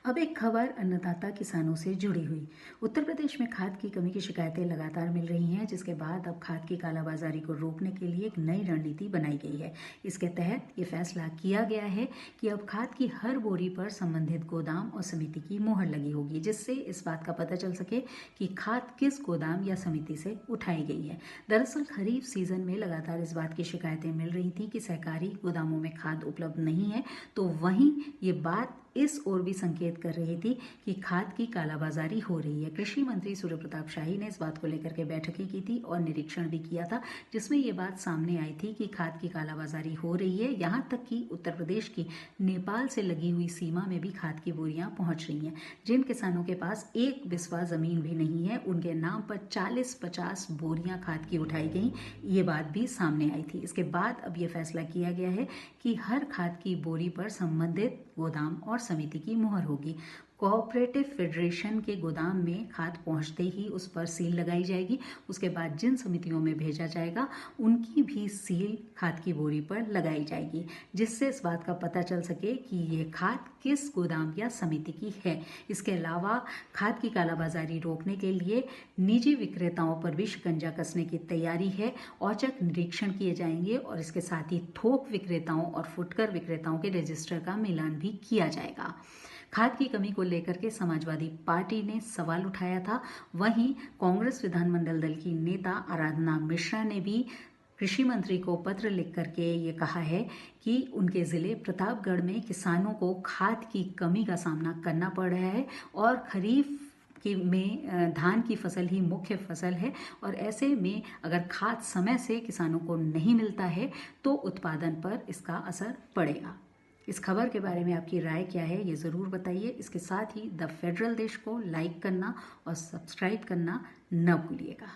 अब एक खबर अन्नदाता किसानों से जुड़ी हुई। उत्तर प्रदेश में खाद की कमी की शिकायतें लगातार मिल रही हैं, जिसके बाद अब खाद की कालाबाजारी को रोकने के लिए एक नई रणनीति बनाई गई है। इसके तहत ये फैसला किया गया है कि अब खाद की हर बोरी पर संबंधित गोदाम और समिति की मोहर लगी होगी, जिससे इस बात का पता चल सके कि खाद किस गोदाम या समिति से उठाई गई है। दरअसल खरीफ सीजन में लगातार इस बात की शिकायतें मिल रही थी कि सहकारी गोदामों में खाद उपलब्ध नहीं है, तो वहीं ये बात इस ओर भी संकेत कर रही थी कि खाद की कालाबाजारी हो रही है। कृषि मंत्री सूर्य प्रताप शाही ने इस बात को लेकर के बैठकें की थी और निरीक्षण भी किया था, जिसमें ये बात सामने आई थी कि खाद की कालाबाजारी हो रही है। यहाँ तक कि उत्तर प्रदेश की नेपाल से लगी हुई सीमा में भी खाद की बोरियां पहुंच रही हैं। जिन किसानों के पास एक बिस्वा जमीन भी नहीं है, उनके नाम पर 40-50 बोरियां खाद की उठाई गई। ये बात भी सामने आई थी। इसके बाद अब ये फैसला किया गया है कि हर खाद की बोरी पर संबंधित गोदाम और समिति की मोहर होगी। कोऑपरेटिव फेडरेशन के गोदाम में खाद पहुंचते ही उस पर सील लगाई जाएगी। उसके बाद जिन समितियों में भेजा जाएगा उनकी भी सील खाद की बोरी पर लगाई जाएगी, जिससे इस बात का पता चल सके कि ये खाद किस गोदाम या समिति की है। इसके अलावा खाद की कालाबाजारी रोकने के लिए निजी विक्रेताओं पर भी शिकंजा कसने की तैयारी है। औचक निरीक्षण किए जाएंगे और इसके साथ ही थोक विक्रेताओं और फुटकर विक्रेताओं के रजिस्टर का मिलान भी किया जाएगा। खाद की कमी को लेकर के समाजवादी पार्टी ने सवाल उठाया था। वहीं कांग्रेस विधानमंडल दल की नेता आराधना मिश्रा ने भी कृषि मंत्री को पत्र लिख करके ये कहा है कि उनके जिले प्रतापगढ़ में किसानों को खाद की कमी का सामना करना पड़ रहा है और खरीफ में धान की फसल ही मुख्य फसल है, और ऐसे में अगर खाद समय से किसानों को नहीं मिलता है तो उत्पादन पर इसका असर पड़ेगा। इस खबर के बारे में आपकी राय क्या है, ये ज़रूर बताइए। इसके साथ ही द फेडरल देश को लाइक करना और सब्सक्राइब करना न भूलिएगा।